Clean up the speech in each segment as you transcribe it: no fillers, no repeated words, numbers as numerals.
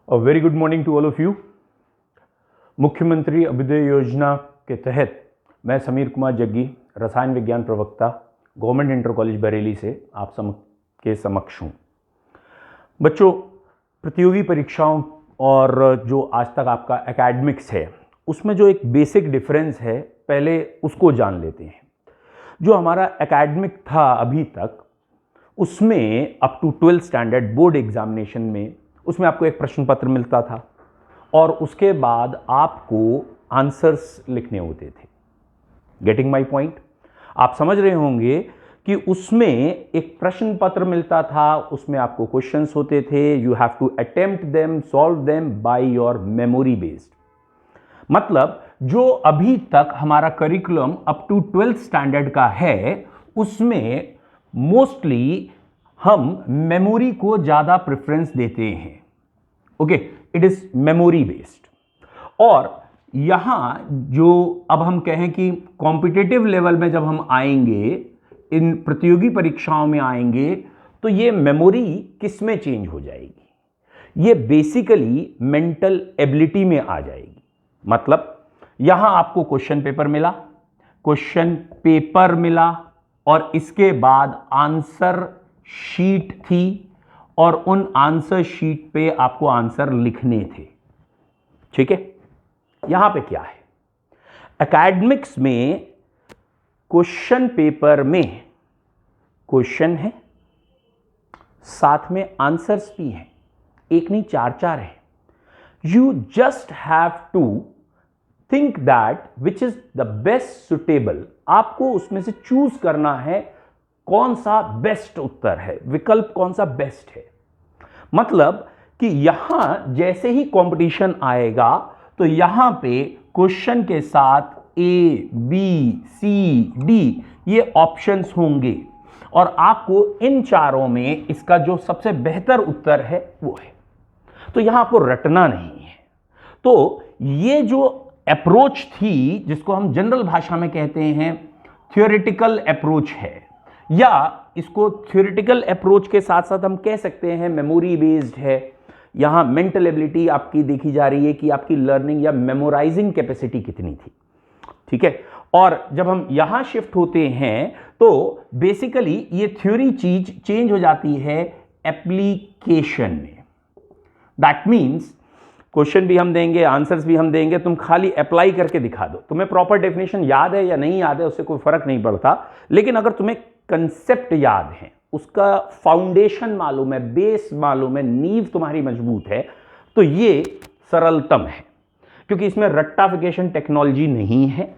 Very good morning to all of you. मुख्यमंत्री अभ्युदय योजना के तहत मैं समीर कुमार जग्गी, रसायन विज्ञान प्रवक्ता, गवर्नमेंट इंटर कॉलेज बरेली से आप के समक्ष हूँ। बच्चों, प्रतियोगी परीक्षाओं और जो आज तक आपका एकेडमिक्स है उसमें जो एक बेसिक डिफरेंस है, पहले उसको जान लेते हैं। जो हमारा एकेडमिक था अभी तक, उसमें up to 12th standard board examination में उसमें आपको एक प्रश्न पत्र मिलता था और उसके बाद आपको आंसर्स लिखने होते थे। Getting my point? आप समझ रहे होंगे कि उसमें एक प्रश्न पत्र मिलता था, उसमें आपको क्वेश्चंस होते थे, you have to attempt them, solve them by your memory based. मतलब जो अभी तक हमारा curriculum up to 12th standard का है, उसमें मोस्टली हम मेमोरी को ज्यादा प्रेफरेंस देते हैं। Okay, it is memory based. और यहां जो अब हम कहें कि कॉम्पिटिटिव लेवल में जब हम आएंगे, इन प्रतियोगी परीक्षाओं में आएंगे, तो ये मेमोरी किस में चेंज हो जाएगी? ये बेसिकली मेंटल एबिलिटी में आ जाएगी। मतलब यहां आपको क्वेश्चन पेपर मिला और इसके बाद आंसर शीट थी और उन आंसर शीट पे आपको आंसर लिखने थे। ठीक है? यहां पे क्या है? एकेडमिक्स में क्वेश्चन पेपर में क्वेश्चन है, साथ में आंसर्स भी हैं, एक नहीं चार चार है। You just have to think that which is the best suitable. आपको उसमें से चूज करना है कौन सा बेस्ट उत्तर है, विकल्प कौन सा बेस्ट है। मतलब कि यहां जैसे ही कंपटीशन आएगा तो यहां पे क्वेश्चन के साथ ए, बी, सी, डी ये ऑप्शंस होंगे और आपको इन चारों में इसका जो सबसे बेहतर उत्तर है वो है। तो यहां आपको रटना नहीं है। तो ये जो अप्रोच थी, जिसको हम जनरल भाषा में कहते हैं थ्योरेटिकल अप्रोच है, या इसको थ्योरेटिकल अप्रोच के साथ साथ हम कह सकते हैं मेमोरी बेस्ड है। यहां मेंटल एबिलिटी आपकी देखी जा रही है कि आपकी लर्निंग या मेमोराइजिंग कैपेसिटी कितनी थी। ठीक है? और जब हम यहां शिफ्ट होते हैं तो बेसिकली ये थ्योरी चीज चेंज हो जाती है एप्लीकेशन में। दैट मीन्स क्वेश्चन भी हम देंगे, आंसर्स भी हम देंगे, तुम खाली अप्लाई करके दिखा दो। तुम्हें प्रॉपर डेफिनेशन याद है या नहीं याद है उससे कोई फर्क नहीं पड़ता, लेकिन अगर तुम्हें कंसेप्ट याद है, उसका फाउंडेशन मालूम है, बेस मालूम है, नींव तुम्हारी मजबूत है, तो ये सरलतम है, क्योंकि इसमें रट्टाफिकेशन टेक्नोलॉजी नहीं है।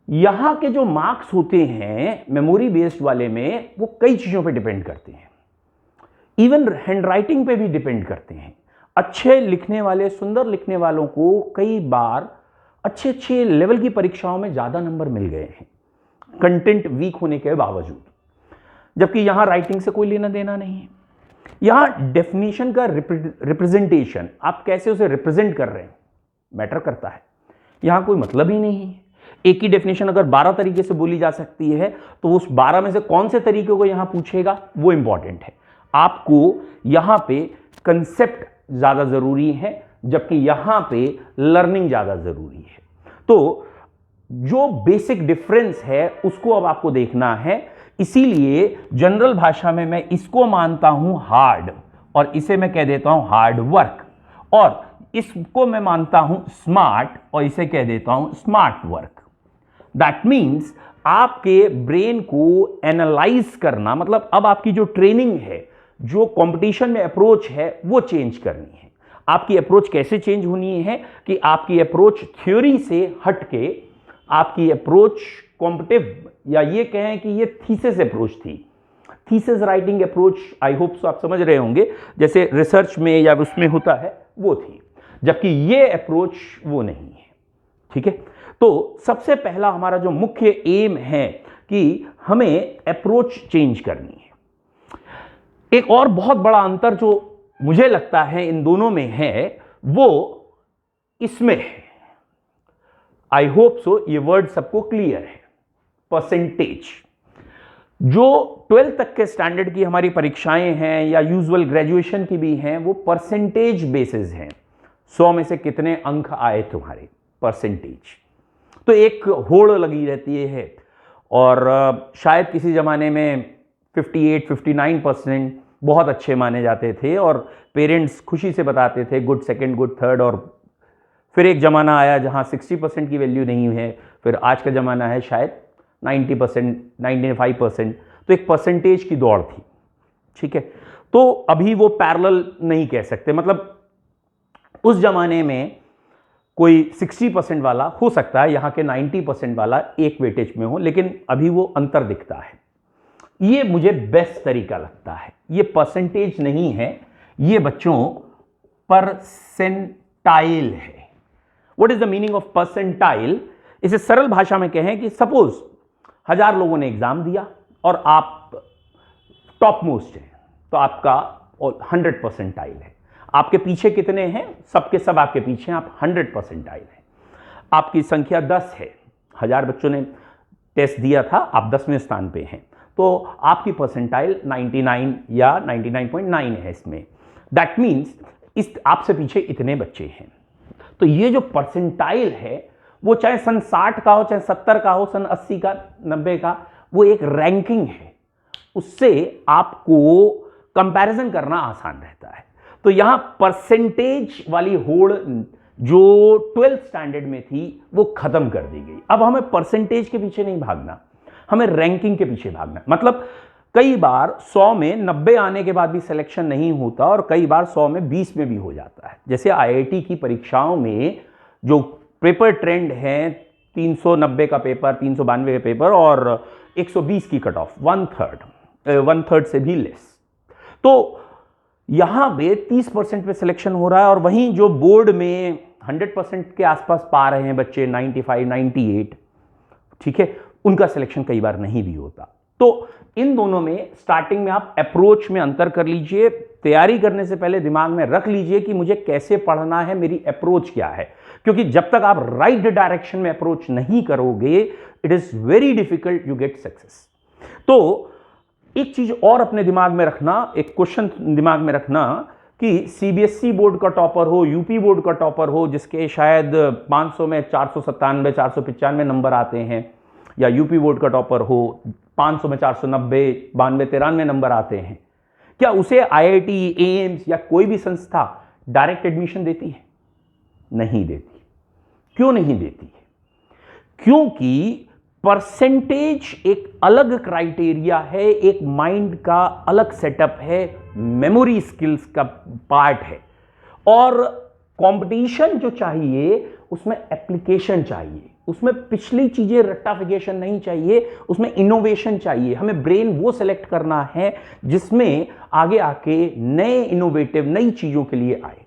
यहां के जो मार्क्स होते हैं मेमोरी बेस्ड वाले में, वो कई चीजों पे डिपेंड करते हैं, इवन हैंडराइटिंग पे भी डिपेंड करते हैं। अच्छे लिखने वाले, सुंदर लिखने वालों को कई बार अच्छे अच्छे लेवल की परीक्षाओं में ज्यादा नंबर मिल गए हैं, कंटेंट वीक होने के बावजूद, जबकि यहां राइटिंग से कोई लेना देना नहीं है। यहां डेफिनेशन का रिप्रेजेंटेशन, आप कैसे उसे रिप्रेजेंट कर रहे हैं, मैटर करता है। यहां कोई मतलब ही नहीं है। एक ही डेफिनेशन अगर 12 तरीके से बोली जा सकती है, तो उस 12 में से कौन से तरीके को यहां पूछेगा वो इंपॉर्टेंट है। आपको यहां पे कंसेप्ट ज्यादा जरूरी है, जबकि यहां पे लर्निंग ज्यादा जरूरी है। तो जो बेसिक डिफरेंस है उसको अब आपको देखना है। इसीलिए जनरल भाषा में मैं इसको मानता हूं हार्ड, और इसे मैं कह देता हूं हार्ड वर्क, और इसको मैं मानता हूं स्मार्ट, और इसे कह देता हूं स्मार्ट वर्क। दैट मीन्स आपके ब्रेन को एनालाइज करना, मतलब अब आपकी जो ट्रेनिंग है, जो कंपटीशन में अप्रोच है, वो चेंज करनी है। आपकी अप्रोच कैसे चेंज होनी है कि आपकी अप्रोच थ्योरी से हटके आपकी अप्रोच कॉम्पिटिटिव, या ये कहें कि ये थीसिस अप्रोच थी, थीसिस राइटिंग अप्रोच। आई होप सो आप समझ रहे होंगे, जैसे रिसर्च में या उसमें होता है वो थी, जबकि ये अप्रोच वो नहीं है। ठीक है? तो सबसे पहला हमारा जो मुख्य एम है कि हमें अप्रोच चेंज करनी है। एक और बहुत बड़ा अंतर जो मुझे लगता है इन दोनों में है, वो इसमें है। आई होप सो ये वर्ड सबको क्लियर है। परसेंटेज। जो 12th तक के स्टैंडर्ड की हमारी परीक्षाएं हैं या यूजुअल ग्रेजुएशन की भी हैं, वो परसेंटेज बेसिस हैं। 100 में से कितने अंक आए तुम्हारे, परसेंटेज। तो एक होड़ लगी रहती है। और शायद किसी ज़माने में 58-59% बहुत अच्छे माने जाते थे और पेरेंट्स खुशी से बताते थे गुड सेकंड, गुड थर्ड। और फिर एक ज़माना आया जहां 60% की वैल्यू नहीं है। फिर आज का ज़माना है शायद 90%, 95%। तो एक परसेंटेज की दौड़ थी, ठीक है। तो अभी वो पैरेलल नहीं कह सकते, मतलब उस ज़माने में कोई 60% वाला हो सकता है, यहाँ के 90% वाला एक वेटेज में हो, लेकिन अभी वो अंतर दिखता है। ये मुझे बेस्ट तरीका लगता है। ये परसेंटेज नहीं है, ये बच्चों परसेंटाइल है। What is the meaning of percentile? इसे सरल भाषा में कहें कि सपोज 1000 लोगों ने एग्जाम दिया और आप टॉप मोस्ट हैं, तो आपका 100 परसेंटाइल है। आपके पीछे कितने हैं? सबके सब आपके पीछे हैं, आप 100 परसेंटाइल हैं। आपकी संख्या 10 है, 1000 बच्चों ने टेस्ट दिया था, आप 10वें स्थान पे हैं, तो आपकी परसेंटाइल 99 या 99.9 है इसमें। दैट मीन्स इस आपसे पीछे इतने बच्चे हैं। तो ये जो परसेंटाइल है, वो चाहे सन 60 का हो, चाहे 70 का हो, सन 80 का, 90 का, वो एक रैंकिंग है। उससे आपको कंपैरिजन करना आसान रहता है। तो यहां परसेंटेज वाली होड़ जो 12th स्टैंडर्ड में थी, वो खत्म कर दी गई। अब हमें परसेंटेज के पीछे नहीं भागना, हमें रैंकिंग के पीछे भागना। मतलब कई बार 100 में 90 आने के बाद भी सिलेक्शन नहीं होता और कई बार 100 में 20 में भी हो जाता है। जैसे IIT की परीक्षाओं में जो पेपर ट्रेंड है, 390 का पेपर, 392 का पेपर और 120 की कट ऑफ, 1/3 से भी लेस। तो यहां पे 30% पे सिलेक्शन हो रहा है और वहीं जो बोर्ड में 100% के आसपास पा रहे हैं बच्चे, 95, 98, ठीक है, उनका सिलेक्शन कई बार नहीं भी होता। तो इन दोनों में स्टार्टिंग में आप अप्रोच में अंतर कर लीजिए। तैयारी करने से पहले दिमाग में रख लीजिए कि मुझे कैसे पढ़ना है, मेरी अप्रोच क्या है। क्योंकि जब तक आप राइट डायरेक्शन में अप्रोच नहीं करोगे, it is very difficult you get success. तो एक चीज और अपने दिमाग में रखना, एक क्वेश्चन दिमाग में रखना कि CBSE बोर्ड का टॉपर हो, यूपी बोर्ड का टॉपर हो, जिसके शायद 500 में 497, 495 नंबर आते हैं, या यूपी बोर्ड का टॉपर हो, 500 में 490, 92, 93 नंबर आते हैं, क्या उसे IIT, एम्स या कोई भी संस्था डायरेक्ट एडमिशन देती है? नहीं देती। क्यों नहीं देती है? क्योंकि परसेंटेज एक अलग क्राइटेरिया है, एक माइंड का अलग सेटअप है, मेमोरी स्किल्स का पार्ट है। और कंपटीशन जो चाहिए उसमें एप्लीकेशन चाहिए, उसमें पिछली चीजें रट्टाफिकेशन नहीं चाहिए, उसमें इनोवेशन चाहिए। हमें ब्रेन वो सेलेक्ट करना है जिसमें आगे आके नए इनोवेटिव नई चीजों के लिए आए।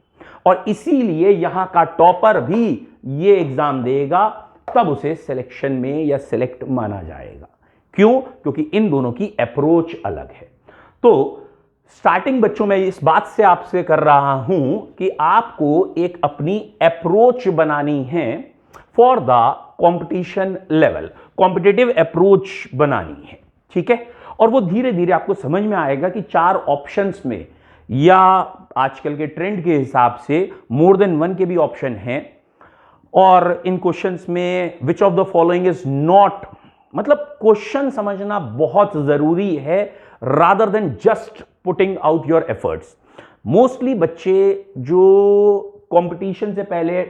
और इसीलिए यहां का टॉपर भी ये एग्जाम देगा, तब उसे सिलेक्शन में या सिलेक्ट माना जाएगा। क्यों? क्योंकि इन दोनों की अप्रोच अलग है। तो स्टार्टिंग बच्चों में इस बात से आपसे कर रहा हूं कि आपको एक अपनी अप्रोच बनानी है for the competition level, competitive approach बनानी है, ठीक है। और वो धीरे धीरे आपको समझ में आएगा कि 4 ऑप्शंस में, या आजकल के ट्रेंड के हिसाब से मोर देन 1 के भी ऑप्शन हैं। और इन क्वेश्चंस में which of the following is not, मतलब क्वेश्चन समझना बहुत जरूरी है rather than just putting out your efforts. Mostly बच्चे जो कंपटीशन से पहले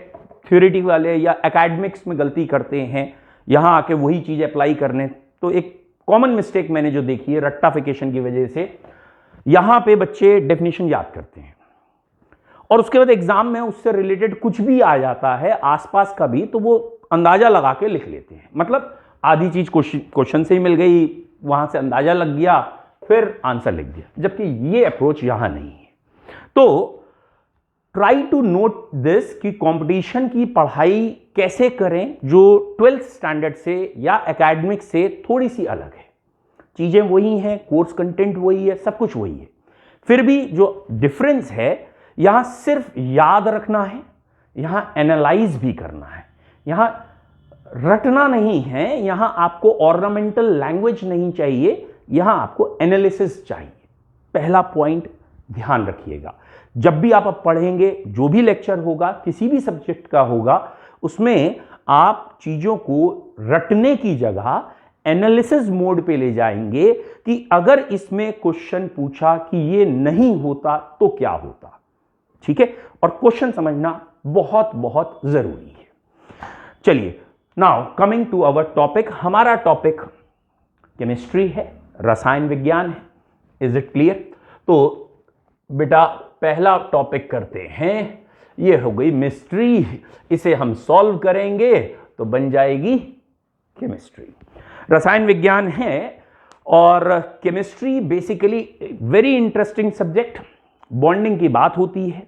थ्योरेटिक वाले या एकेडमिक्स में गलती करते हैं, यहां आके वही चीज अप्लाई करने, तो एक कॉमन मिस्टेक मैंने जो देखी है रट्टाफिकेशन की वजह से, यहां पे बच्चे डेफिनेशन याद करते हैं और उसके बाद एग्जाम में उससे रिलेटेड कुछ भी आ जाता है आसपास का भी, तो वो अंदाजा लगा के लिख लेते हैं। मतलब आधी चीज क्वेश्चन से ही मिल गई, वहां से अंदाजा लग गया, फिर आंसर लिख दिया, जबकि ये अप्रोच यहां नहीं है। तो ट्राई टू नोट दिस कि कंपटीशन की पढ़ाई कैसे करें जो 12th स्टैंडर्ड से या एकेडमिक से थोड़ी सी अलग है। चीजें वही हैं, कोर्स कंटेंट वही है, सब कुछ वही है, फिर भी जो डिफरेंस है यहां सिर्फ याद रखना है, यहां एनालाइज भी करना है, यहां रटना नहीं है, यहां आपको ऑर्नामेंटल लैंग्वेज नहीं चाहिए, यहां आपको एनालिसिस चाहिए। पहला पॉइंट ध्यान रखिएगा, जब भी आप अब पढ़ेंगे, जो भी लेक्चर होगा किसी भी सब्जेक्ट का होगा, उसमें आप चीजों को रटने की जगह एनालिसिस मोड पे ले जाएंगे कि अगर इसमें क्वेश्चन पूछा कि ये नहीं होता तो क्या होता। ठीक है, और क्वेश्चन समझना बहुत बहुत जरूरी है। चलिए, now coming to our topic. हमारा टॉपिक केमिस्ट्री है, रसायन विज्ञान है। Is it clear? तो बेटा पहला टॉपिक करते हैं, ये हो गई मिस्ट्री, इसे हम सॉल्व करेंगे तो बन जाएगी केमिस्ट्री। रसायन विज्ञान है और chemistry basically very interesting subject. Bonding की बात होती है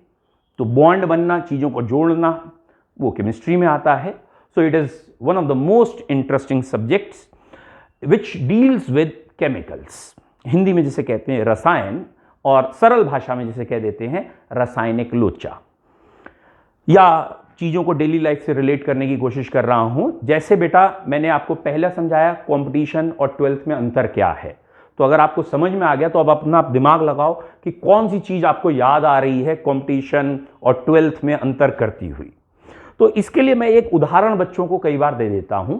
तो बॉन्ड बनना, चीजों को जोड़ना, वो केमिस्ट्री में आता है। So it is one of the most interesting subjects which deals with chemicals. Hindi में जिसे कहते हैं रसायन, और सरल भाषा में जिसे कह देते हैं रासायनिक लोचा। या चीज़ों को डेली लाइफ से रिलेट करने की कोशिश कर रहा हूं। जैसे बेटा मैंने आपको पहले समझाया कंपटीशन और 12th में अंतर क्या है, तो अगर आपको समझ में आ गया तो अब अपना दिमाग लगाओ कि कौन सी चीज़ आपको याद आ रही है कंपटीशन और 12th में अंतर करती हुई। तो इसके लिए मैं एक उदाहरण बच्चों को कई बार दे देता हूं।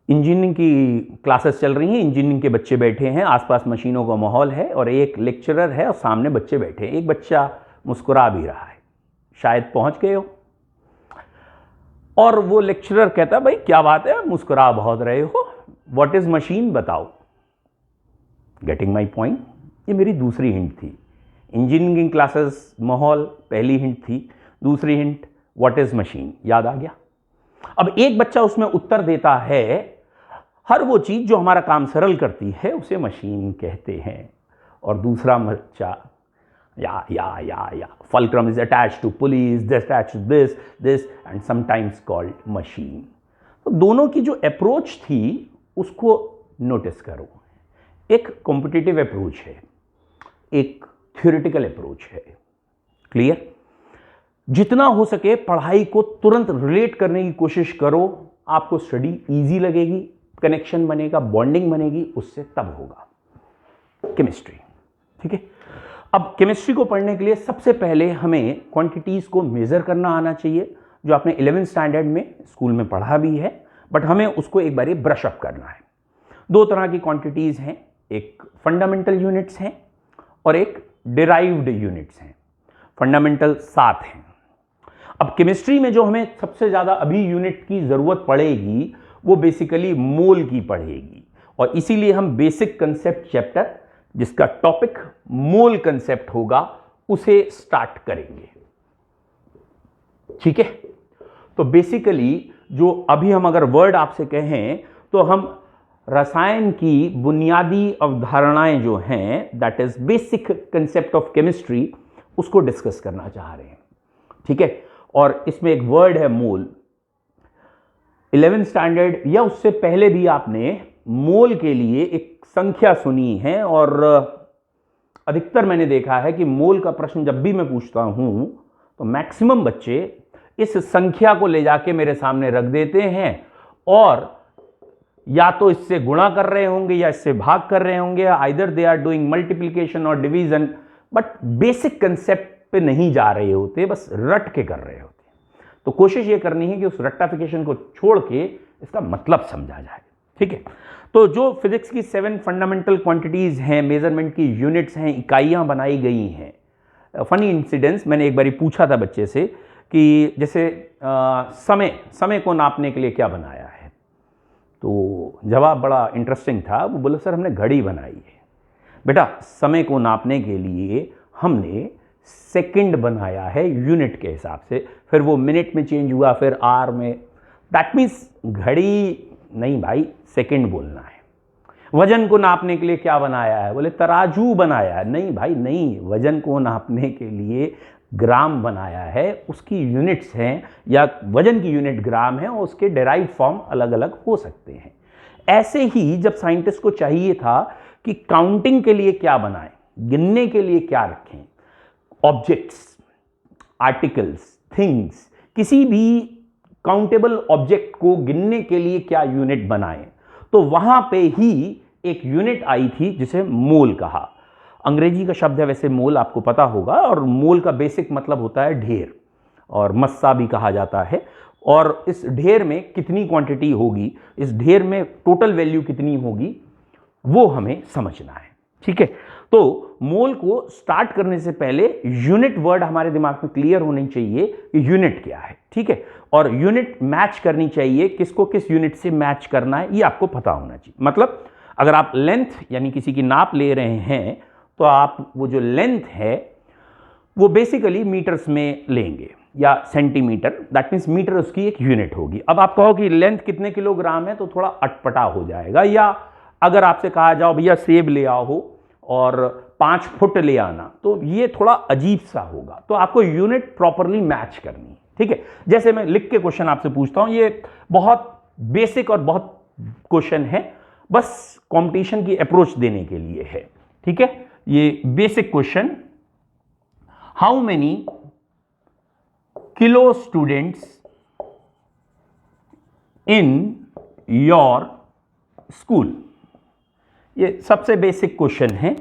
इंजीनियरिंग की क्लासेस चल रही हैं, इंजीनियरिंग के बच्चे बैठे हैं, आसपास मशीनों का माहौल है और एक लेक्चरर है और सामने बच्चे बैठे हैं। एक बच्चा मुस्कुरा भी रहा है, शायद पहुंच गए हो। और वो लेक्चरर कहता है, भाई क्या बात है, मुस्कुरा बहुत रहे हो, व्हाट इज मशीन बताओ। Getting my point? ये मेरी दूसरी हिंट थी। इंजीनियरिंग क्लासेस माहौल पहली हिंट थी, दूसरी हिंट व्हाट इज मशीन। याद आ गया? अब एक बच्चा उसमें उत्तर देता है, हर वो चीज जो हमारा काम सरल करती है उसे मशीन कहते हैं। और दूसरा बच्चा, या fulcrum is attached to pulleys, this attached to this and sometimes called machine। तो दोनों की जो अप्रोच थी उसको नोटिस करो। एक कॉम्पिटिटिव अप्रोच है, एक थ्योरेटिकल अप्रोच है। क्लियर? जितना हो सके पढ़ाई को तुरंत रिलेट करने की कोशिश करो, आपको स्टडी इजी लगेगी, कनेक्शन बनेगा, बॉन्डिंग बनेगी, उससे तब होगा केमिस्ट्री। ठीक है, अब केमिस्ट्री को पढ़ने के लिए सबसे पहले हमें क्वांटिटीज को मेजर करना आना चाहिए, जो आपने 11th स्टैंडर्ड में स्कूल में पढ़ा भी है, बट हमें उसको एक बार ब्रश अप करना है। दो तरह की क्वांटिटीज हैं, एक फंडामेंटल यूनिट्स हैं और एक डिराइव्ड यूनिट्स हैं। फंडामेंटल 7 हैं। अब केमिस्ट्री में जो हमें सबसे ज्यादा अभी यूनिट की जरूरत पड़ेगी वो बेसिकली मोल की पड़ेगी, और इसीलिए हम बेसिक कंसेप्ट चैप्टर, जिसका टॉपिक मोल कंसेप्ट होगा, उसे स्टार्ट करेंगे। ठीक है, तो बेसिकली जो अभी हम अगर वर्ड आपसे कहें तो हम रसायन की बुनियादी अवधारणाएं जो हैं, that is basic concept of chemistry, उसको डिस्कस करना चाह रहे हैं। ठीक है, और इसमें एक वर्ड है मोल। 11th स्टैंडर्ड या उससे पहले भी आपने मोल के लिए एक संख्या सुनी है, और अधिकतर मैंने देखा है कि मोल का प्रश्न जब भी मैं पूछता हूं तो मैक्सिमम बच्चे इस संख्या को ले जाके मेरे सामने रख देते हैं, और या तो इससे गुणा कर रहे होंगे या इससे भाग कर रहे होंगे, either they are doing multiplication और डिवीजन, बट बेसिक कंसेप्ट पे नहीं जा रहे होते, बस रट के कर रहे होते। तो कोशिश ये करनी है कि उस रट्टाफिकेशन को छोड़ के इसका मतलब समझा जाए। ठीक है, तो जो फिजिक्स की 7 फंडामेंटल क्वांटिटीज हैं, मेजरमेंट की यूनिट्स हैं, इकाइयां बनाई गई हैं। फनी इंसिडेंस, मैंने एक बार पूछा था बच्चे से कि जैसे समय को नापने के लिए क्या बनाया है, तो जवाब बड़ा इंटरेस्टिंग था। वो बोले, सर हमने घड़ी बनाई है। बेटा समय को नापने के लिए हमने सेकंड बनाया है यूनिट के हिसाब से, फिर वो मिनट में चेंज हुआ, फिर आर में, दैट मीन्स घड़ी नहीं भाई, सेकंड बोलना है। वजन को नापने के लिए क्या बनाया है, बोले तराजू बनाया है। नहीं भाई नहीं, वजन को नापने के लिए ग्राम बनाया है, उसकी यूनिट्स हैं, या वजन की यूनिट ग्राम है और उसके डेराइव फॉर्म अलग अलग हो सकते हैं। ऐसे ही जब साइंटिस्ट को चाहिए था कि काउंटिंग के लिए क्या बनाएं, गिनने के लिए क्या रखें, ऑब्जेक्ट्स, आर्टिकल्स, थिंग्स, किसी भी काउंटेबल ऑब्जेक्ट को गिनने के लिए क्या यूनिट बनाएं, तो वहां पे ही एक यूनिट आई थी जिसे मोल कहा। अंग्रेजी का शब्द है वैसे मोल, आपको पता होगा, और मोल का बेसिक मतलब होता है ढेर, और मस्सा भी कहा जाता है। और इस ढेर में कितनी क्वांटिटी होगी, इस ढेर में टोटल वैल्यू कितनी होगी, वो हमें समझना है। ठीक है, तो मोल को स्टार्ट करने से पहले यूनिट वर्ड हमारे दिमाग में क्लियर होनी चाहिए कि यूनिट क्या है। ठीक है, और यूनिट मैच करनी चाहिए, किसको किस यूनिट से मैच करना है ये आपको पता होना चाहिए। मतलब अगर आप लेंथ यानी किसी की नाप ले रहे हैं तो आप वो जो लेंथ है वो बेसिकली मीटर्स में लेंगे या सेंटीमीटर, दैट मीन्स मीटर उसकी एक यूनिट होगी। अब आप कहो कि लेंथ कितने किलोग्राम है तो थोड़ा अटपटा हो जाएगा। या अगर आपसे कहा जाओ भैया सेब ले आओ और 5 फुट ले आना, तो ये थोड़ा अजीब सा होगा। तो आपको यूनिट प्रॉपरली मैच करनी है। ठीक है, जैसे मैं लिख के क्वेश्चन आपसे पूछता हूं, ये बहुत बेसिक और बहुत क्वेश्चन है, बस कंपटीशन की अप्रोच देने के लिए है। ठीक है, ये basic question, how many kilo students in your school. ये सबसे बेसिक क्वेश्चन है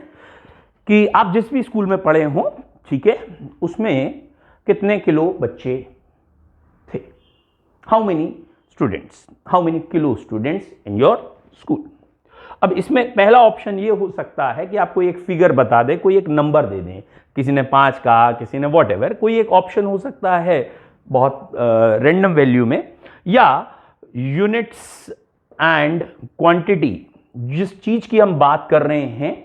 कि आप जिस भी स्कूल में पढ़े हों, ठीक है, उसमें कितने किलो बच्चे थे। How many students, how many kilo students in your school. अब इसमें पहला ऑप्शन ये हो सकता है कि आपको एक फिगर बता दे, कोई एक नंबर दे दें, किसी ने 5 कहा, किसी ने वॉट, कोई एक ऑप्शन हो सकता है बहुत रैंडम वैल्यू में, या यूनिट्स एंड क्वांटिटी, जिस चीज की हम बात कर रहे हैं,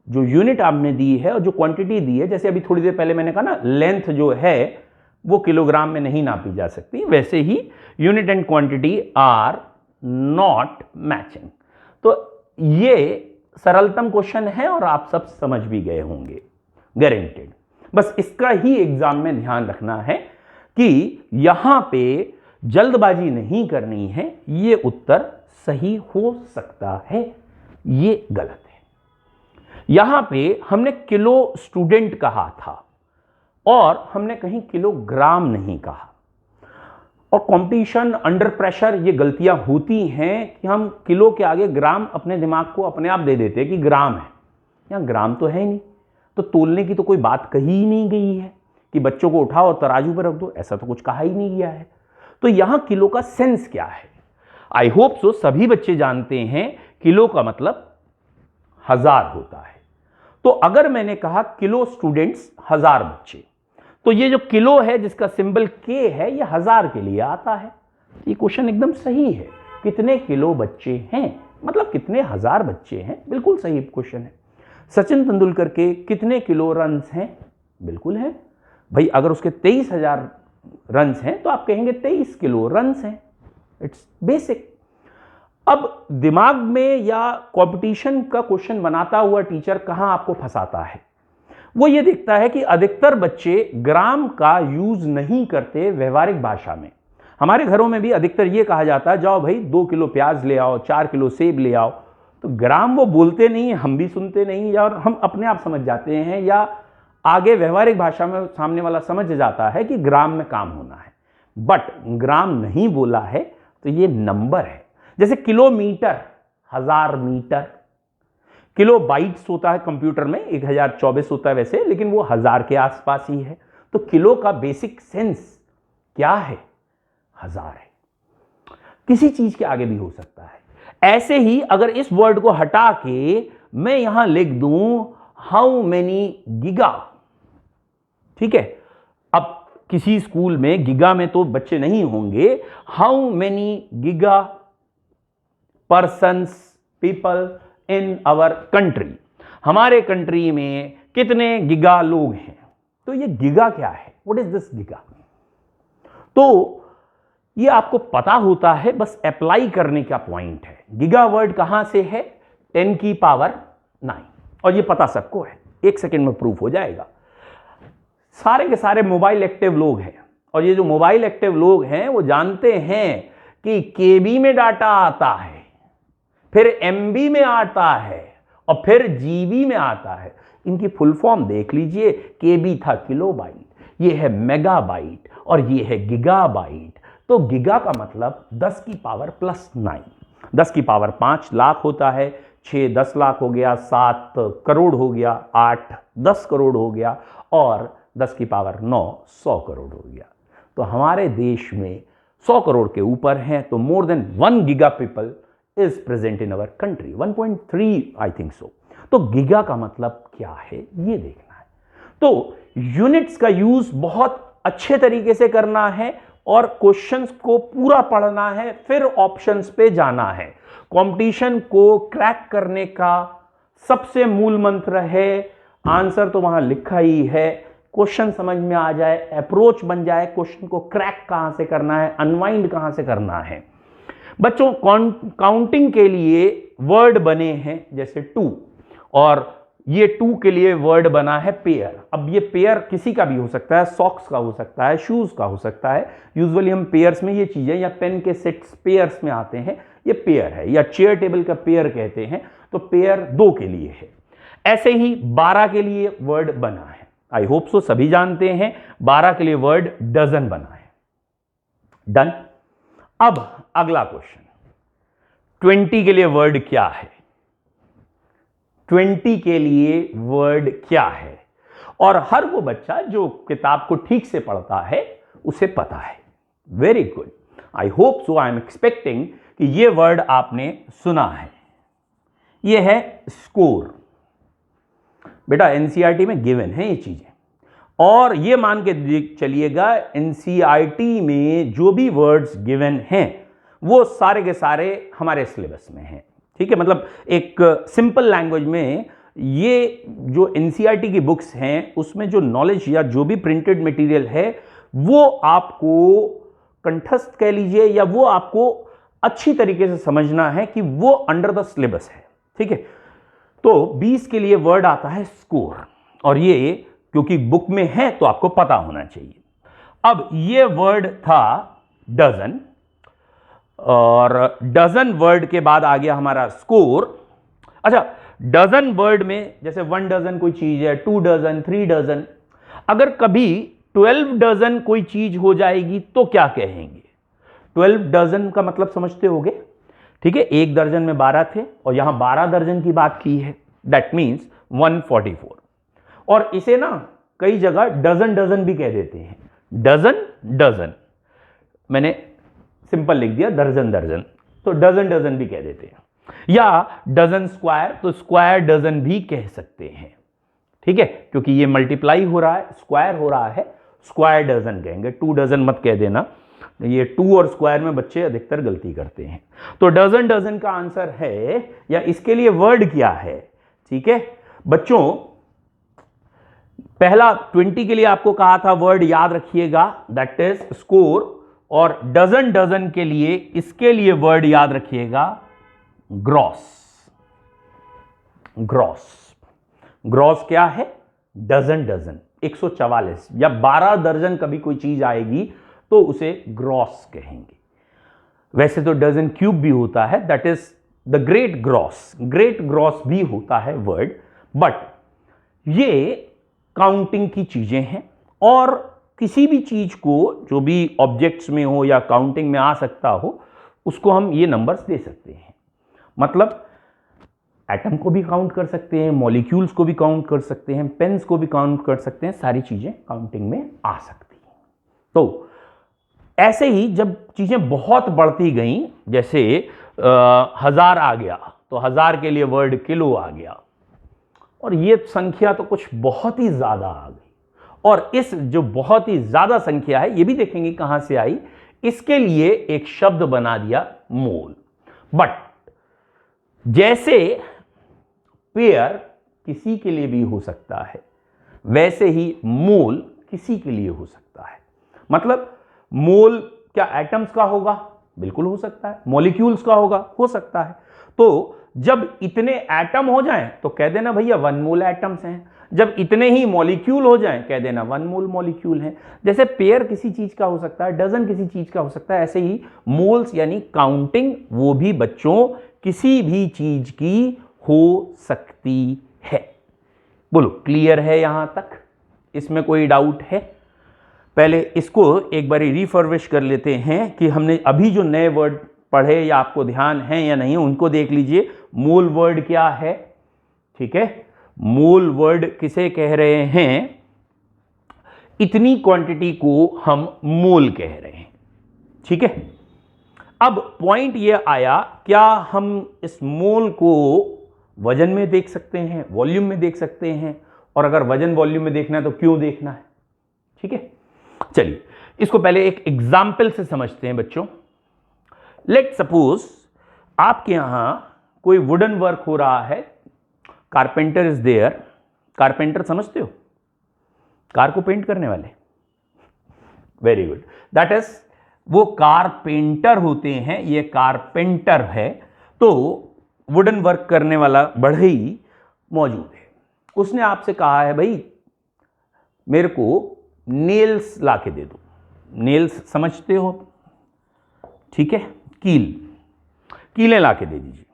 जो यूनिट आपने दी है और जो क्वांटिटी दी है, जैसे अभी थोड़ी देर पहले मैंने कहा ना, लेंथ जो है वो किलोग्राम में नहीं नापी जा सकती, वैसे ही unit and quantity are not matching. तो ये सरलतम क्वेश्चन है और आप सब समझ भी गए होंगे, गारंटेड। बस इसका ही एग्जाम में ध्यान रखना है कि यहां पे जल्दबाजी नहीं करनी है। ये उत्तर सही हो सकता है, ये गलत है। यहां पे हमने किलो स्टूडेंट कहा था और हमने कहीं किलोग्राम नहीं कहा। और कंपटीशन, अंडर प्रेशर, ये गलतियां होती हैं कि हम किलो के आगे ग्राम अपने दिमाग को अपने आप दे देते हैं कि ग्राम है। यहां ग्राम तो है ही नहीं, तो तोलने की तो कोई बात कही ही नहीं गई है कि बच्चों को उठाओ और तराजू पर रख दो, ऐसा तो कुछ कहा ही नहीं गया है। तो यहां किलो का सेंस क्या है? आई होप सो सभी बच्चे जानते हैं किलो का मतलब 1000 होता है। तो अगर मैंने कहा किलो स्टूडेंट्स 1000 बच्चे, तो ये जो किलो है जिसका सिंबल के है, ये 1000 के लिए आता है। ये क्वेश्चन एकदम सही है। कितने किलो बच्चे हैं मतलब कितने 1000 बच्चे हैं, बिल्कुल सही क्वेश्चन है। सचिन तेंदुलकर के कितने किलो रन्स हैं? बिल्कुल है भाई। अगर उसके 23,000 रन्स हैं तो आप कहेंगे 23 किलो रन्स हैं। It's basic. अब दिमाग में या कंपटीशन का क्वेश्चन बनाता हुआ टीचर कहां आपको फंसाता है? वो ये देखता है कि अधिकतर बच्चे ग्राम का यूज नहीं करते व्यवहारिक भाषा में। हमारे घरों में भी अधिकतर ये कहा जाता है, जाओ भाई 2 किलो प्याज ले आओ, 4 किलो सेब ले आओ। तो ग्राम वो बोलते नहीं, हम भी सुनते नहीं, और हम अपने आप समझ जाते हैं, या आगे व्यवहारिक भाषा में सामने वाला समझ जाता है कि ग्राम में काम होना है। बट ग्राम नहीं बोला है तो ये नंबर है। जैसे किलोमीटर, 1000 मीटर, किलो बाइट्स होता है कंप्यूटर में, 1024 होता है वैसे, लेकिन वो 1000 के आसपास ही है। तो किलो का बेसिक सेंस क्या है? 1000 है। किसी चीज के आगे भी हो सकता है। ऐसे ही अगर इस वर्ड को हटा के मैं यहां लिख दूं हाउ मेनी गीगा, ठीक है, अब किसी स्कूल में गीगा में तो बच्चे नहीं होंगे। How many giga persons, people in our country, हमारे कंट्री में कितने गीगा लोग हैं? तो ये गीगा क्या है? What is this giga? तो ये आपको पता होता है, बस अप्लाई करने का पॉइंट है। गीगा वर्ड कहां से है? 10 की पावर 9, और ये पता सबको है, 1 सेकेंड में प्रूफ हो जाएगा। सारे के सारे मोबाइल एक्टिव लोग हैं, और ये जो मोबाइल एक्टिव लोग हैं वो जानते हैं कि केबी में डाटा आता है, फिर एमबी में आता है, और फिर जीबी में आता है। इनकी फुल फॉर्म देख लीजिए। केबी था किलोबाइट, ये है मेगाबाइट, और ये है गीगाबाइट। तो गीगा का मतलब 10 की पावर +9। 10 की पावर 5 लाख होता है, 6 10 लाख हो गया, 7 करोड़ हो गया, 8 10 करोड़ हो गया और 10 की पावर 9 100 करोड़ हो गया। तो हमारे देश में 100 करोड़ के ऊपर हैं, तो more than 1 giga people is present in our country, 1.3 I think so. तो गीगा का मतलब क्या है ये देखना है। तो यूनिट्स का यूज बहुत अच्छे तरीके से करना है और क्वेश्चंस को पूरा पढ़ना है, फिर ऑप्शंस पे जाना है। कंपटीशन को क्रैक करने का सबसे मूल मंत्र है, आंसर तो वहां लिखा ही है, क्वेश्चन समझ में आ जाए, अप्रोच बन जाए, क्वेश्चन को क्रैक कहां से करना है, अनवाइंड कहां से करना है। बच्चों काउंटिंग के लिए वर्ड बने हैं जैसे टू, और ये टू के लिए वर्ड बना है पेयर। अब ये पेयर किसी का भी हो सकता है, सॉक्स का हो सकता है, शूज का हो सकता है। यूजुअली हम पेयर्स में ये चीजें, या पेन के सेट्स पेयर्स में आते हैं, ये पेयर है, या चेयर टेबल का पेयर कहते हैं, तो पेयर 2 के लिए है। ऐसे ही 12 के लिए वर्ड बना है, आई होप सो सभी जानते हैं, 12 के लिए वर्ड डजन बना है। डन। अब अगला क्वेश्चन, 20 के लिए वर्ड क्या है? 20 के लिए वर्ड क्या है? और हर वो बच्चा जो किताब को ठीक से पढ़ता है उसे पता है। Very good, I hope so, I am expecting कि ये वर्ड आपने सुना है। ये है स्कोर। बेटा एनसीईआरटी में गिवन है ये चीजें, और ये मान के चलिएगा एनसीईआरटी में जो भी वर्ड्स गिवन हैं वो सारे के सारे हमारे सिलेबस में हैं। ठीक है, मतलब एक सिंपल लैंग्वेज में ये जो एनसीईआरटी की बुक्स हैं उसमें जो नॉलेज या जो भी प्रिंटेड मटेरियल है वो आपको कंठस्थ कह लीजिए, या वो आपको अच्छी तरीके से समझना है कि वो अंडर द सिलेबस है। ठीक है, तो 20 के लिए वर्ड आता है स्कोर, और ये क्योंकि बुक में है तो आपको पता होना चाहिए। अब ये वर्ड था डजन, और डजन वर्ड के बाद आ गया हमारा स्कोर। अच्छा, डजन वर्ड में जैसे 1 डजन कोई चीज है, 2 डजन, 3 डजन, अगर कभी 12 डजन कोई चीज हो जाएगी तो क्या कहेंगे? 12 डजन का मतलब समझते होगे? ठीक है, 1 दर्जन में 12 थे और यहां 12 दर्जन की बात की है, दैट मीन्स 144। और इसे ना कई जगह डजन डजन भी कह देते हैं, डजन डजन, मैंने सिंपल लिख दिया दर्जन दर्जन, तो डजन डजन भी कह देते हैं, या डजन स्क्वायर, तो स्क्वायर डजन भी कह सकते हैं। ठीक है, क्योंकि ये मल्टीप्लाई हो रहा है, स्क्वायर हो रहा है, स्क्वायर डजन कहेंगे, 2 डजन मत कह देना, ये 2 और स्क्वायर में बच्चे अधिकतर गलती करते हैं। तो डजन डजन का आंसर है, या इसके लिए वर्ड क्या है? ठीक है बच्चों, पहला 20 के लिए आपको कहा था वर्ड याद रखिएगा, दैट इज स्कोर, और डजन डजन के लिए, इसके लिए वर्ड याद रखिएगा ग्रॉस। ग्रॉस, ग्रॉस क्या है? डजन डजन, 144 या 12 दर्जन कभी कोई चीज आएगी तो उसे ग्रॉस कहेंगे। वैसे तो डजन क्यूब भी होता है, that is the great gross, great gross भी होता है वर्ड, बट ये काउंटिंग की चीजें हैं, और किसी भी चीज को जो भी ऑब्जेक्ट्स में हो या काउंटिंग में आ सकता हो उसको हम ये नंबर्स दे सकते हैं। मतलब एटम को भी काउंट कर सकते हैं, मॉलिक्यूल्स को भी काउंट कर सकते हैं, पेन्स को भी काउंट कर सकते हैं, सारी चीजें काउंटिंग में आ सकती हैं। तो ऐसे ही जब चीजें बहुत बढ़ती गई, जैसे 1000 आ गया तो 1000 के लिए वर्ड किलो आ गया, और ये संख्या तो कुछ बहुत ही ज्यादा आ गई, और इस जो बहुत ही ज्यादा संख्या है ये भी देखेंगे कहां से आई, इसके लिए एक शब्द बना दिया मोल। बट जैसे पेयर किसी के लिए भी हो सकता है, वैसे ही मोल किसी के लिए हो सकता है। मतलब मोल क्या एटम्स का होगा? बिल्कुल हो सकता है। मॉलिक्यूल्स का होगा? हो सकता है। तो जब इतने एटम हो जाएं तो कह देना भैया 1 मोल एटम्स हैं, जब इतने ही मॉलिक्यूल हो जाएं कह देना 1 मोल मॉलिक्यूल हैं। जैसे पेयर किसी चीज का हो सकता है, डजन किसी चीज का हो सकता है, ऐसे ही मोल्स यानी काउंटिंग वो भी बच्चों किसी भी चीज की हो सकती है। बोलो क्लियर है यहां तक? इसमें कोई डाउट है? पहले इसको एक बार रिफर्विश कर लेते हैं कि हमने अभी जो नए वर्ड पढ़े या आपको ध्यान है या नहीं उनको देख लीजिए। मोल वर्ड क्या है, ठीक है, मोल वर्ड किसे कह रहे हैं, इतनी क्वांटिटी को हम मोल कह रहे हैं, ठीक है। अब पॉइंट ये आया, क्या हम इस मोल को वजन में देख सकते हैं, वॉल्यूम में देख सकते हैं, और अगर वजन वॉल्यूम में देखना है तो क्यों देखना है, ठीक है। चलिए इसको पहले एक एग्जाम्पल से समझते हैं बच्चों। लेट सपोज आपके यहां कोई वुडन वर्क हो रहा है, कारपेंटर इज देयर। कारपेंटर समझते हो, कार को पेंट करने वाले, वेरी गुड, दैट इज वो कारपेंटर होते हैं, ये कारपेंटर है। तो वुडन वर्क करने वाला बढ़ई मौजूद है, उसने आपसे कहा है भाई मेरे को नेल्स ला के दे दो। नेल्स समझते हो, ठीक है, कीलें ला के दे दीजिए।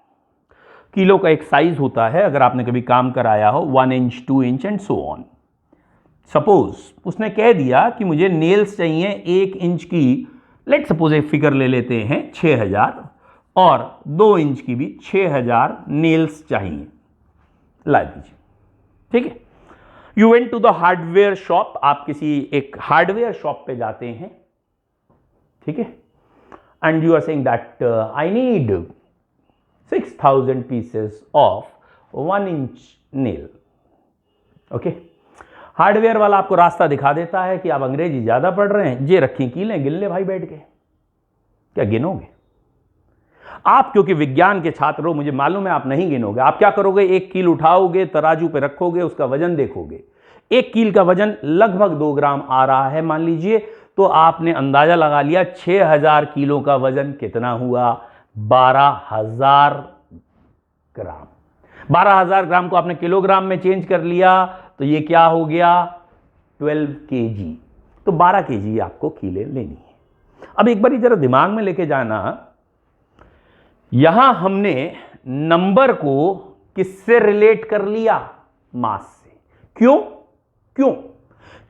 कीलों का एक साइज होता है, अगर आपने कभी काम कराया हो, 1 inch 2 inch and so on. Suppose उसने कह दिया कि मुझे नेल्स चाहिए 1 इंच की, लेट सपोज एक फिगर ले लेते हैं 6000, और 2 इंच की भी 6000 नेल्स चाहिए, ला दीजिए, ठीक है। You went to the hardware shop, आप किसी एक हार्डवेयर शॉप पे जाते हैं, ठीक है, and you are saying that I need 6000 pieces of 1 inch nail, okay. Hardware वाला आपको रास्ता दिखा देता है कि आप अंग्रेजी ज्यादा पढ़ रहे हैं, ये रखी कीलें, गिन ले भाई बैठ के, क्या गिनोगे आप? क्योंकि विज्ञान के छात्र हो, मुझे मालूम है आप नहीं गिनोगे। आप क्या करोगे, एक कील उठाओगे, तराजू पे रखोगे, उसका वजन देखोगे, एक कील का वजन लगभग 2 ग्राम आ रहा है मान लीजिए, तो आपने अंदाजा लगा लिया 6000 किलो का वजन कितना हुआ, 12000 ग्राम। 12000 ग्राम को आपने किलोग्राम में चेंज कर लिया तो ये क्या हो गया, 12 kg। तो 12 kg आपको कीलें लेनी है। अब एक बार जरा दिमाग में लेके जाना, यहां हमने नंबर को किससे रिलेट कर लिया, मास से। क्यों?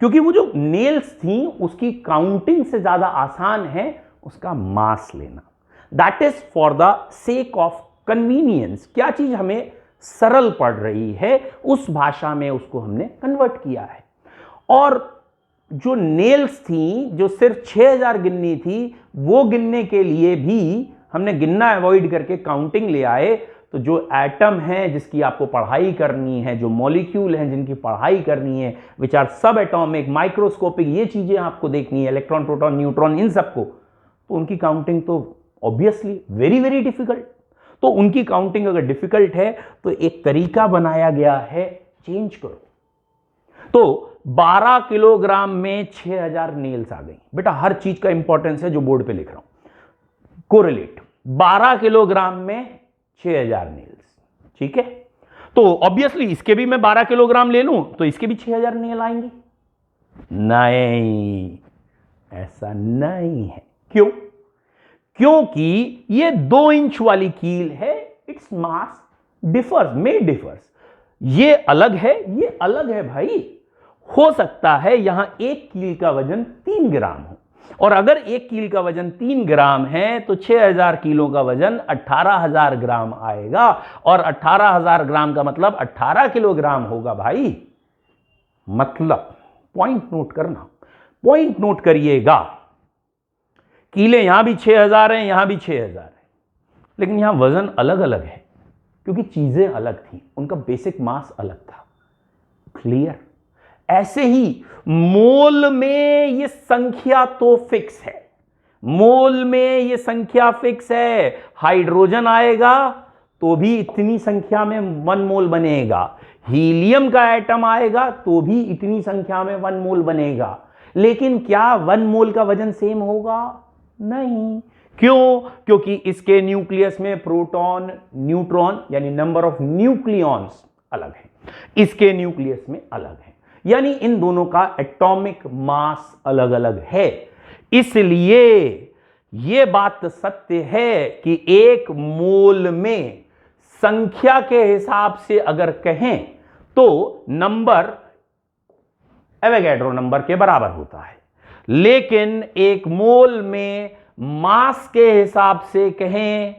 क्योंकि वो जो नेल्स थी उसकी काउंटिंग से ज्यादा आसान है उसका मास लेना। That is for the sake of convenience. क्या चीज हमें सरल पड़ रही है उस भाषा में उसको हमने कन्वर्ट किया है। और जो नेल्स थी, जो सिर्फ 6000 गिननी थी, वो गिनने के लिए भी हमने गिनना अवॉइड करके काउंटिंग ले आए। तो जो एटम है जिसकी आपको पढ़ाई करनी है, जो मॉलिक्यूल हैं जिनकी पढ़ाई करनी है, विच आर सब एटॉमिक, माइक्रोस्कोपिक, ये चीजें आपको देखनी है, इलेक्ट्रॉन, प्रोटॉन, न्यूट्रॉन, इन सबको, तो उनकी काउंटिंग तो ऑब्वियसली वेरी वेरी डिफिकल्ट। तो उनकी काउंटिंग अगर डिफिकल्ट है तो एक तरीका बनाया गया है, चेंज करो। तो 12 किलोग्राम में 6000 नेल्स आ गई। बेटा हर चीज का इंपॉर्टेंस है जो बोर्ड पे लिख रहा हूं, कोरिलेट। 12 किलोग्राम में 6000 नेल्स, ठीक है। तो ऑब्वियसली इसके भी मैं 12 किलोग्राम ले लूं तो इसके भी 6000 नेल आएंगे। नहीं, ऐसा नहीं है। क्यों? क्योंकि ये 2 इंच वाली कील है, इट्स मास डिफर्स, मे डिफर्स। ये अलग है, ये अलग है भाई। हो सकता है यहां एक कील का वजन 3 ग्राम हो, और अगर एक कील का वजन 3 ग्राम है तो 6000 किलो का वजन 18000 ग्राम आएगा, और 18000 ग्राम का मतलब 18 किलोग्राम होगा भाई। मतलब पॉइंट नोट करना, पॉइंट नोट करिएगा। कीलें यहां भी 6000 हैं, यहां भी 6000 है, लेकिन यहां वजन अलग अलग है क्योंकि चीजें अलग थी, उनका बेसिक मास अलग था। क्लियर? ऐसे ही मोल में ये संख्या तो फिक्स है, मोल में ये संख्या फिक्स है। हाइड्रोजन आएगा तो भी इतनी संख्या में 1 मोल बनेगा, हीलियम का एटम आएगा तो भी इतनी संख्या में 1 मोल बनेगा। लेकिन क्या 1 मोल का वजन सेम होगा? नहीं। क्यों? क्योंकि इसके न्यूक्लियस में प्रोटॉन, न्यूट्रॉन यानी नंबर ऑफ न्यूक्लियॉन्स अलग है, इसके न्यूक्लियस में अलग है, यानी इन दोनों का एटॉमिक मास अलग अलग है। इसलिए यह बात सत्य है कि 1 मोल में संख्या के हिसाब से अगर कहें तो नंबर एवोगैड्रो नंबर के बराबर होता है, लेकिन 1 मोल में मास के हिसाब से कहें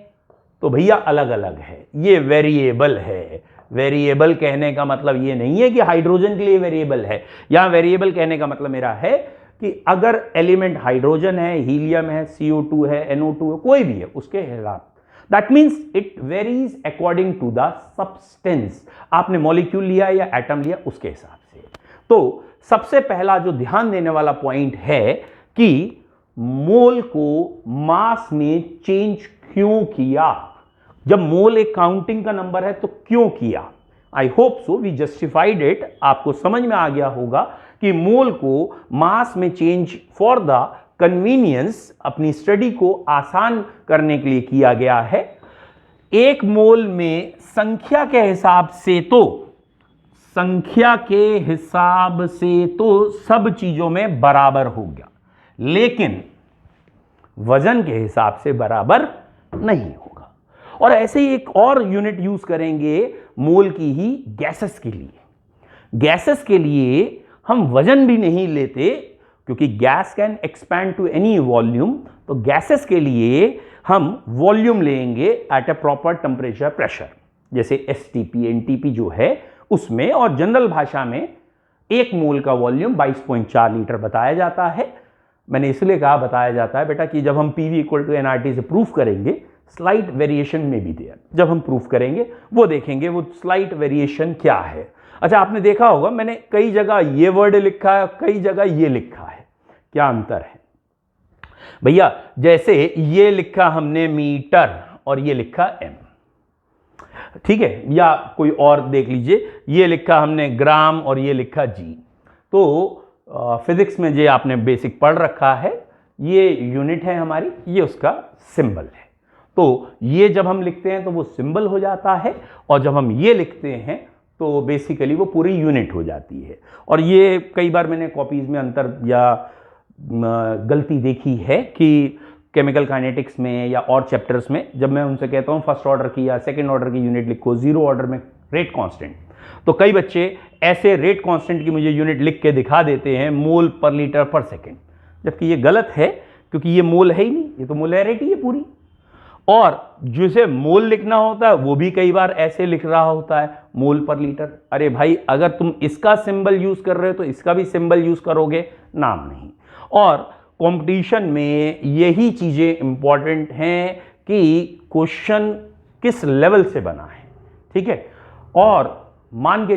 तो भैया अलग अलग है, ये वेरिएबल है। वेरिएबल कहने का मतलब ये नहीं है कि हाइड्रोजन के लिए वेरिएबल है। यहां वेरिएबल कहने का मतलब मेरा है कि अगर एलिमेंट हाइड्रोजन है, हीलियम है, CO2 है, NO2 है, कोई भी है, उसके हिसाब, that means it varies according to the substance. आपने मॉलिक्यूल लिया या एटम लिया, उसके हिसाब से। तो सबसे पहला जो ध्यान देने वाला पॉइंट है कि मोल को मास में चेंज क्यों किया। जब मोल एक काउंटिंग का नंबर है तो क्यों किया। I hope so we justified it. आपको समझ में आ गया होगा कि मोल को मास में चेंज फॉर द कन्वीनियंस, अपनी स्टडी को आसान करने के लिए किया गया है। एक मोल में संख्या के हिसाब से तो सब चीजों में बराबर हो गया, लेकिन वजन के हिसाब से बराबर नहीं होगा। और ऐसे ही एक और यूनिट यूज करेंगे मोल की ही गैसेस के लिए। गैसेस के लिए हम वजन भी नहीं लेते, क्योंकि gas can expand to any volume. तो गैसेस के लिए हम वॉल्यूम लेंगे at a proper temperature pressure, जैसे STP NTP जो है उसमें। और जनरल भाषा में एक मोल का वॉल्यूम 22.4 लीटर बताया जाता है। मैंने इसलिए कहा बताया जाता है बेटा कि जब हम PV = nRT से प्रूफ करेंगे, स्लाइट वेरिएशन में भी दिया, जब हम प्रूफ करेंगे वो देखेंगे वो स्लाइट वेरिएशन क्या है। अच्छा, आपने देखा होगा मैंने कई जगह ये वर्ड लिखा है, कई जगह ये लिखा है, क्या अंतर है भैया। जैसे ये लिखा हमने मीटर और ये लिखा M, ठीक है। या कोई और देख लीजिए, ये लिखा हमने ग्राम और ये लिखा G। तो फिजिक्स में जो आपने बेसिक पढ़ रखा है, ये यूनिट है हमारी, ये उसका सिंबल है। तो ये जब हम लिखते हैं तो वो सिंबल हो जाता है, और जब हम ये लिखते हैं तो बेसिकली वो पूरी यूनिट हो जाती है। और ये कई बार मैंने कॉपीज में अंतर या गलती देखी है कि केमिकल काइनेटिक्स में या और चैप्टर्स में जब मैं उनसे कहता हूँ फर्स्ट ऑर्डर की या सेकंड ऑर्डर की यूनिट लिखो, जीरो ऑर्डर में रेट कांस्टेंट, तो कई बच्चे ऐसे रेट कांस्टेंट की मुझे यूनिट लिख के दिखा देते हैं मोल पर लीटर पर सेकेंड, जबकि ये गलत है, क्योंकि ये मोल है ही नहीं, ये तो मोलैरिटी है पूरी। और जिसे मोल लिखना होता है वो भी कई बार ऐसे लिख रहा होता है मोल पर लीटर। अरे भाई, अगर तुम इसका सिंबल यूज कर रहे हो तो इसका भी सिंबल यूज करोगे, नाम नहीं। और कंपटीशन में यही चीजें इंपॉर्टेंट हैं कि क्वेश्चन किस लेवल से बना है, ठीक है। और मान के